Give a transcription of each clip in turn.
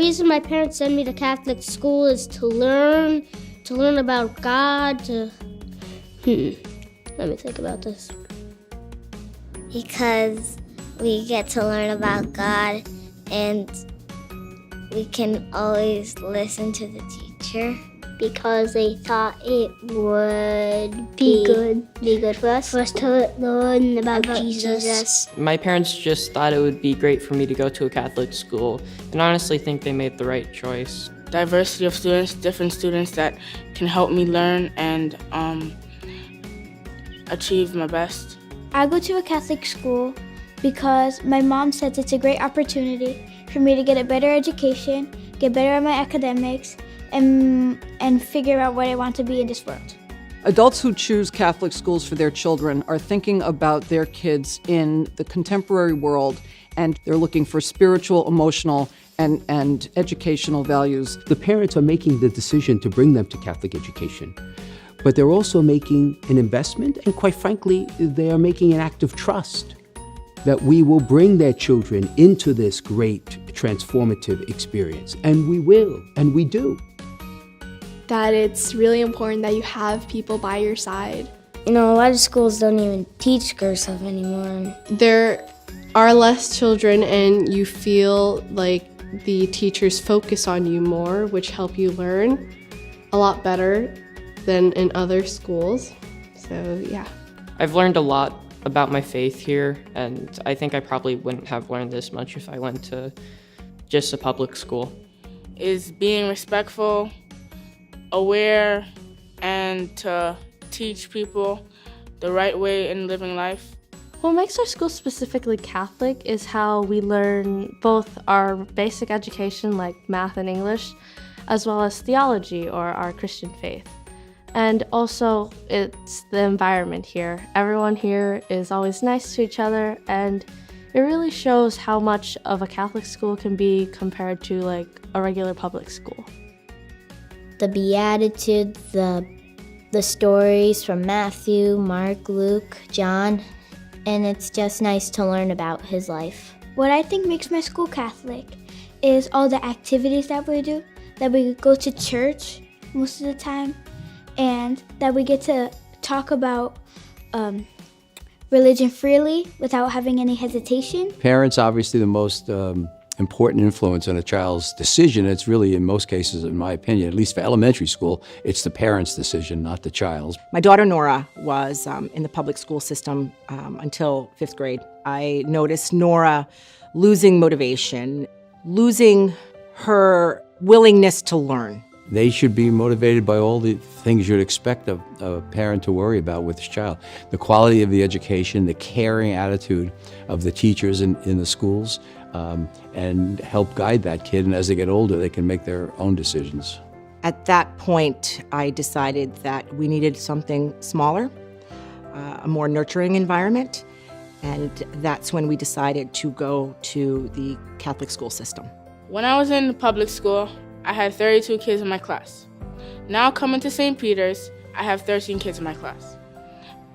reason my parents send me to Catholic school is to learn about God, let me think about this. Because we get to learn about God and we can always listen to the teacher. Because they thought it would be good for us to learn about Jesus. My parents just thought it would be great for me to go to a Catholic school, and honestly think they made the right choice. Diversity of students, different students that can help me learn and achieve my best. I go to a Catholic school because my mom says it's a great opportunity for me to get a better education, get better at my academics, and figure out what I want to be in this world. Adults who choose Catholic schools for their children are thinking about their kids in the contemporary world, and they're looking for spiritual, emotional, and educational values. The parents are making the decision to bring them to Catholic education, but they're also making an investment, and quite frankly, they are making an act of trust that we will bring their children into this great transformative experience. And we will, and we do. That it's really important that you have people by your side. You know, a lot of schools don't even teach cursive anymore. There are less children and you feel like the teachers focus on you more, which help you learn a lot better than in other schools. So, yeah. I've learned a lot about my faith here, and I think I probably wouldn't have learned this much if I went to just a public school. Is being respectful, aware, and to teach people the right way in living life. What makes our school specifically Catholic is how we learn both our basic education, like math and English, as well as theology or our Christian faith. And also, it's the environment here. Everyone here is always nice to each other, and it really shows how much of a Catholic school can be compared to like a regular public school. The Beatitudes, the stories from Matthew, Mark, Luke, John, and it's just nice to learn about his life. What I think makes my school Catholic is all the activities that we do, that we go to church most of the time, and that we get to talk about religion freely without having any hesitation. Parents, obviously the most important influence on a child's decision. It's really, in most cases, in my opinion, at least for elementary school, it's the parent's decision, not the child's. My daughter Nora was in the public school system until 5th grade. I noticed Nora losing motivation, losing her willingness to learn. They should be motivated by all the things you'd expect a parent to worry about with his child. The quality of the education, the caring attitude of the teachers in the schools, and help guide that kid. And as they get older, they can make their own decisions. At that point, I decided that we needed something smaller, a more nurturing environment, and that's when we decided to go to the Catholic school system. When I was in public school, I had 32 kids in my class. Now coming to St. Peter's, I have 13 kids in my class.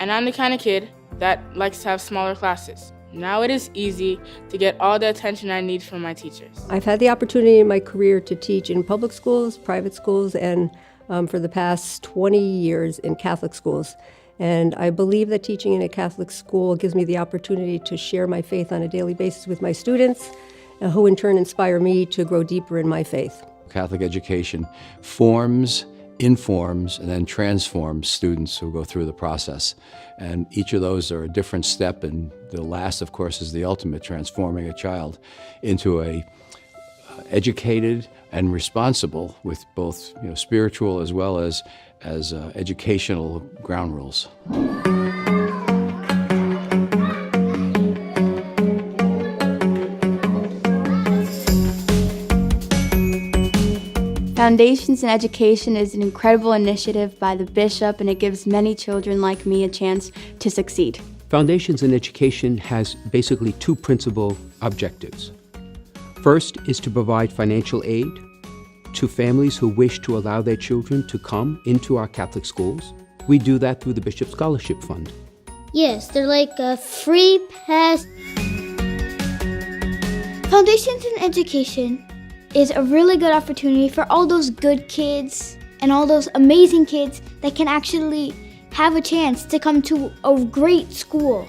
And I'm the kind of kid that likes to have smaller classes. Now it is easy to get all the attention I need from my teachers. I've had the opportunity in my career to teach in public schools, private schools, and for the past 20 years in Catholic schools. And I believe that teaching in a Catholic school gives me the opportunity to share my faith on a daily basis with my students, who in turn inspire me to grow deeper in my faith. Catholic education forms, informs, and then transforms students who go through the process. And each of those are a different step, and the last, of course, is the ultimate, transforming a child into a educated and responsible with both spiritual as well as educational ground rules. Foundations in Education is an incredible initiative by the bishop, and it gives many children like me a chance to succeed. Foundations in Education has basically two principal objectives. First is to provide financial aid to families who wish to allow their children to come into our Catholic schools. We do that through the Bishop Scholarship Fund. Yes, they're like a free pass. Foundations in Education is a really good opportunity for all those good kids and all those amazing kids that can actually have a chance to come to a great school.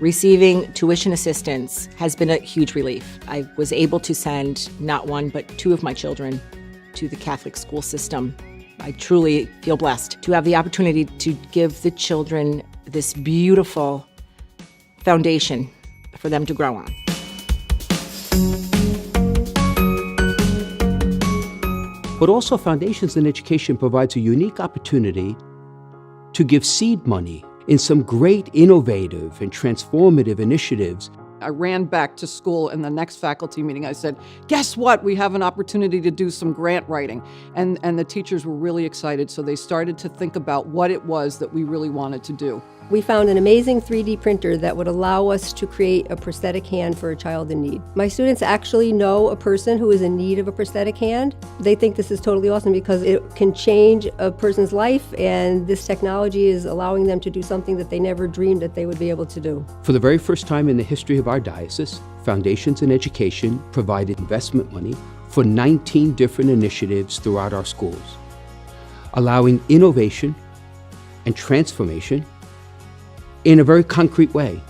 Receiving tuition assistance has been a huge relief. I was able to send not one, but 2 of my children to the Catholic school system. I truly feel blessed to have the opportunity to give the children this beautiful foundation for them to grow on. But also, Foundations in Education provides a unique opportunity to give seed money in some great innovative and transformative initiatives. I ran back to school in the next faculty meeting. I said, guess what? We have an opportunity to do some grant writing. And the teachers were really excited, so they started to think about what it was that we really wanted to do. We found an amazing 3D printer that would allow us to create a prosthetic hand for a child in need. My students actually know a person who is in need of a prosthetic hand. They think this is totally awesome because it can change a person's life, and this technology is allowing them to do something that they never dreamed that they would be able to do. For the very first time in the history of our diocese, Foundations in Education provided investment money for 19 different initiatives throughout our schools, allowing innovation and transformation in a very concrete way,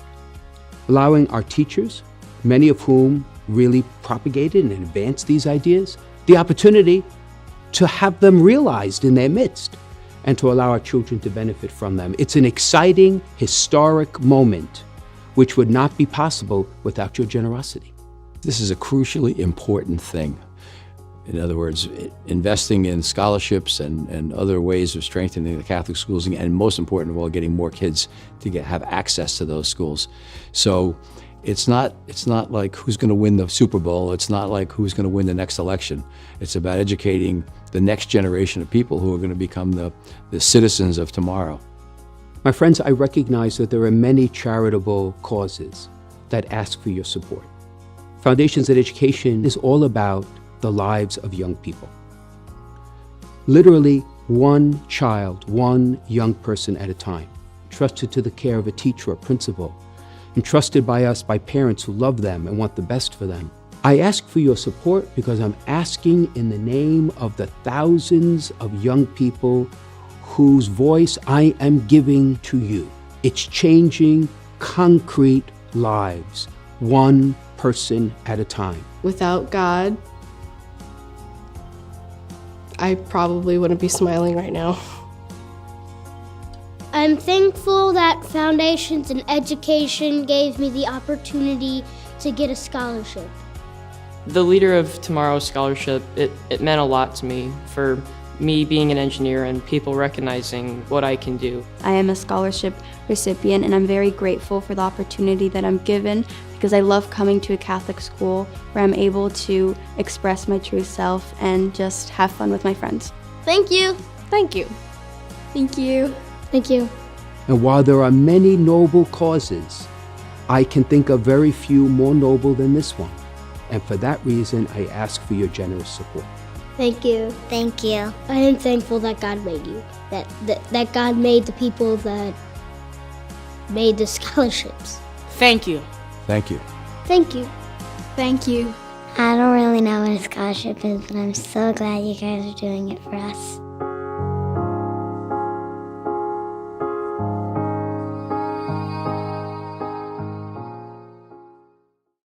allowing our teachers, many of whom really propagated and advanced these ideas, the opportunity to have them realized in their midst and to allow our children to benefit from them. It's an exciting, historic moment which would not be possible without your generosity. This is a crucially important thing. In other words, investing in scholarships and other ways of strengthening the Catholic schools, and most important of all, getting more kids to have access to those schools. So it's not like who's going to win the Super Bowl. It's not like who's going to win the next election. It's about educating the next generation of people who are going to become the citizens of tomorrow. My friends, I recognize that there are many charitable causes that ask for your support. Foundations in Education is all about the lives of young people. Literally one child, one young person at a time, trusted to the care of a teacher or principal, entrusted by us by parents who love them and want the best for them. I ask for your support because I'm asking in the name of the thousands of young people whose voice I am giving to you. It's changing concrete lives, one person at a time. Without God, I probably wouldn't be smiling right now. I'm thankful that Foundations in Education gave me the opportunity to get a scholarship. The Leader of Tomorrow scholarship, it meant a lot to me, for me being an engineer and people recognizing what I can do. I am a scholarship recipient, and I'm very grateful for the opportunity that I'm given because I love coming to a Catholic school where I'm able to express my true self and just have fun with my friends. Thank you. Thank you. Thank you. Thank you. And while there are many noble causes, I can think of very few more noble than this one. And for that reason, I ask for your generous support. Thank you. Thank you. I am thankful that God made you, that God made the people that made the scholarships. Thank you. Thank you. Thank you. Thank you. I don't really know what a scholarship is, but I'm so glad you guys are doing it for us.